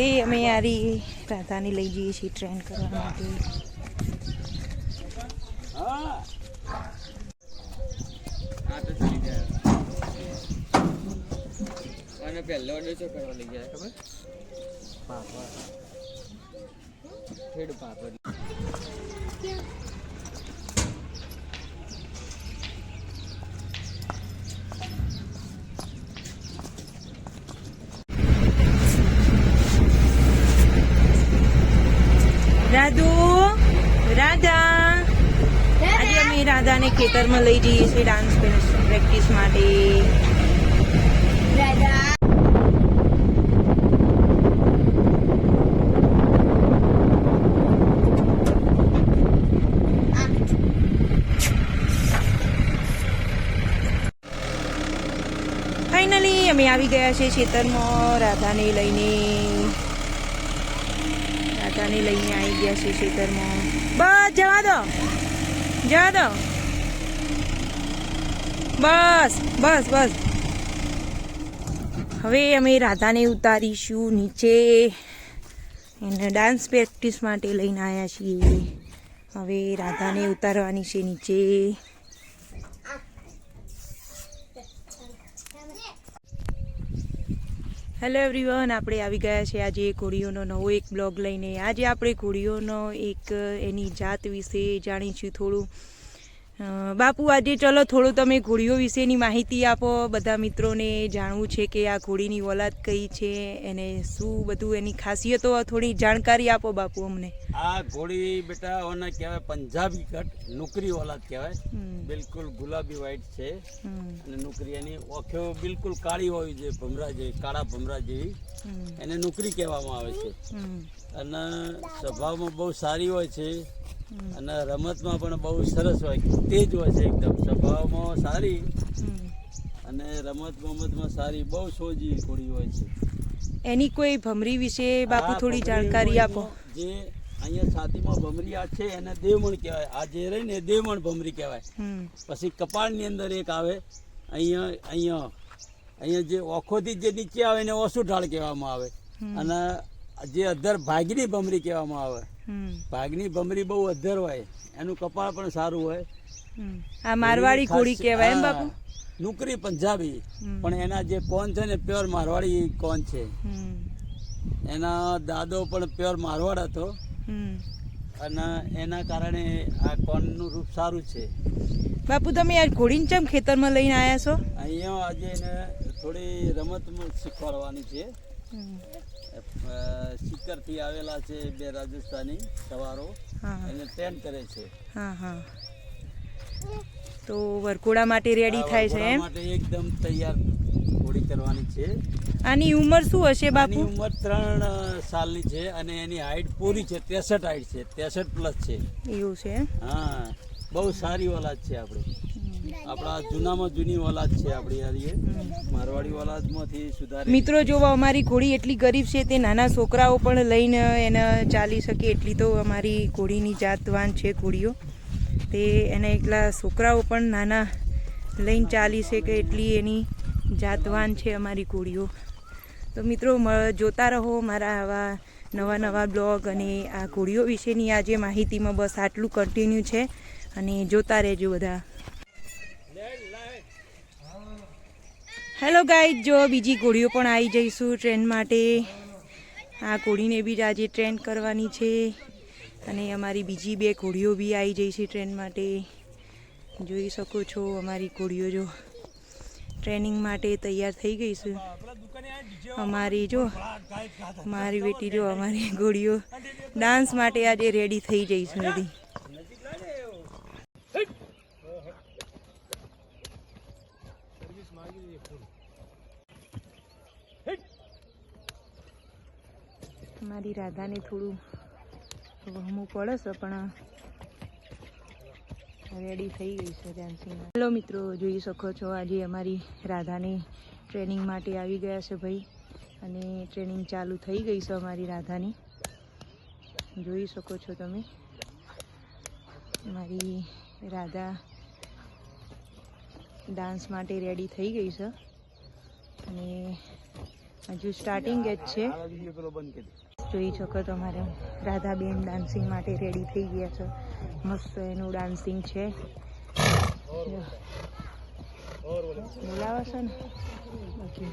હવે અમે યારી રાધાને લઈ જઈએ છીએ ટ્રેન કરવા માટે. અને પહેલો ઓર્ડર શું કરવા લઈ ગયા ખબર? પાપડ. ફેડ પાપડ. રાધા આજે અમે રાધાને ખેતરમાં લઈ જઈએ છીએ ડાન્સ પ્રેક્ટિસ માટે. ફાઇનલી અમે આવી ગયા છે ખેતરમાં રાધાને લઈને. રાધાને લઈને આવી ગયા છે ખેતરમાં. બસ જવા દો બસ બસ બસ. હવે અમે રાધાને ઉતારીશું નીચે. એને ડાન્સ પ્રેક્ટિસ માટે લઈને આવ્યા છીએ. હવે રાધાને ઉતારવાની છે નીચે. હેલો એવરીવન, આપણે આવી ગયા છે આજે ઘોડીઓનો નવો એક બ્લોગ લઈને. આજે આપણે ઘોડીઓનો એક એની જાત વિશે જાણીશું થોડું. બાપુ આજે ચલો થોડું તમે ઘોડીઓ વિશેની માહિતી આપો. બધા મિત્રોને જાણવું છે કે આ ઘોડીની ઓલાદ કઈ છે, એને શું બધું એની ખાસિયતો થોડી જાણકારી આપો બાપુ અમને. આ ઘોડી બેટા ઓને કહેવાય પંજાબી કટ નુકરી ઓલાદ કહેવાય. બિલકુલ ગુલાબી વ્હાઈટ છે અને નુકરી એની ઓખો બિલકુલ કાળી હોવી જોઈએ, ભમરા જેવી, કાળા ભમરા જેવી. એને નુકરી કહેવામાં આવે છે. અને સ્વભાવમાં બહુ સારી હોય છે અને રમતમાં પણ બહુ સરસ હોય, તેજ હોય છે એકદમ. સ્વભાવમાં સારી અને રમતમાં સારી, બહુ સોજી ઘોડી હોય છે. એની કોઈ ભમરી વિશે બાપુ થોડી જાણકારી આપો. જે અહીંયા છાતીમાં ભમરી આ છે એને દેવમણ કહેવાય. આ જે રહી ને દેવમણ ભમરી કહેવાય. પછી કપાળની અંદર એક આવે અહીંયા જે ઓખોથી જે નીચે આવે એને ઓસુ ઢાળ કહેવામાં આવે. અને જે અધર ભાગની ભમરી કહેવામાં આવે. ભાગની ભમરી બહુ અધર હોય, એનું કપાળ પણ સારું હોય. આ મારવાડી ઘોડી કહેવાય એમ બાપુ? નુકરી પંજાબી, પણ એના જે કોન છે ને પ્યોર મારવાડી કોન છે. એના દાદો પણ પ્યોર મારવાડ હતો અને એના કારણે આ કોનનું રૂપ સારું છે. બાપુ તમે આ ઘોડીને ચમ ખેતરમાં લઈને આવ્યા છો? અહીંયા આજે એને થોડી રમત શીખવાડવાની છે. સિક્કરથી આવેલા છે બે રાજસ્થાની સવારો, એને ટ્રેન કરે છે. તો વરઘોડા માટે રેડી થાય છે એમ? માટે એકદમ તૈયાર ઘોડી કરવાની છે. આની ઉંમર શું હશે બાપુ? આની ઉંમર 3 સાલની છે અને એની હાઈટ પૂરી છે, 63 હાઈટ છે, 63 પ્લસ છે. એવું છે? હા, બહુ સારી ઓલાદ છે આપણી. આપણા જૂનામાં જૂની ઓલાદ છે આપણી. આ મારવાડી ઓલાદમાંથી સુધારી. મિત્રો જોવો, અમારી ઘોડી એટલી ગરીબ છે તે નાના છોકરાઓ પણ લઈને એને ચાલી શકે એટલી તો અમારી ઘોડીની જાતવાન છે ઘોડીઓ. તે એના એકલા છોકરાઓ પણ નાના લઈને ચાલી શકે એટલી એની જાતવાન છે અમારી ઘોડીઓ. તો મિત્રો જોતા રહો મારા આવા નવા બ્લોગ અને આ ઘોડીઓ વિશેની આજે માહિતીમાં બસ આટલું કન્ટિન્યુ છે અને જોતા રહેજો બધા. હેલો ગાઈઝ, જો બીજી ઘોડીઓ પણ આવી જઈશું ટ્રેન માટે. આ ઘોડીને બી આજે ટ્રેન કરવાની છે અને અમારી બીજી 2 ઘોડીઓ બી આવી જઈ છે ટ્રેન માટે. જોઈ શકો છો અમારી ઘોડીઓ જો ટ્રેનિંગ માટે તૈયાર થઈ ગઈ છે. અમારી જો મારી બેટી જો અમારી ઘોડીઓ ડાન્સ માટે આજે રેડી થઈ જઈ છે બધી. મારી રાધાને થોડું વહમું પડે છે પણ રેડી થઈ ગઈ છે ડાન્સિંગ. હેલો મિત્રો, જોઈ શકો છો આજે અમારી રાધાને ટ્રેનિંગ માટે આવી ગયા છે ભાઈ અને ટ્રેનિંગ ચાલુ થઈ ગઈ છે અમારી રાધાની. જોઈ શકો છો તમે મારી રાધા ડાન્સ માટે રેડી થઈ ગઈ છે અને હજુ સ્ટાર્ટિંગ જ છે. પેલો બંધ કરી જોઈ શકો તમારે રાધાબેન ડાન્સિંગ માટે રેડી થઈ ગયા છે. મસ્ત એનું ડાન્સિંગ છે. બોલાવો છો ને બાકી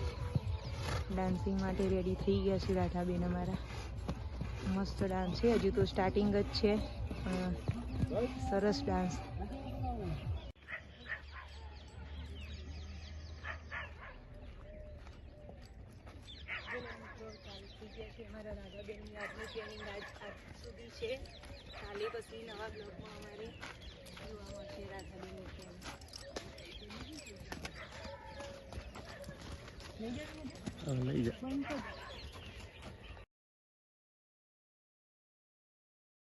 ડાન્સિંગ માટે રેડી થઈ ગયા છે રાધાબેન અમારા. મસ્ત ડાન્સ છે. હજુ તો સ્ટાર્ટિંગ જ છે પણ સરસ ડાન્સ. અમારા રાધાબેનની આજની ટ્રેનિંગ આજ સુધી છે. કાલે પછી નવા બ્લોગમાં અમારે જોવા મળશે રાધાબેનની ટ્રેનિંગ. લઈ જા. બંધ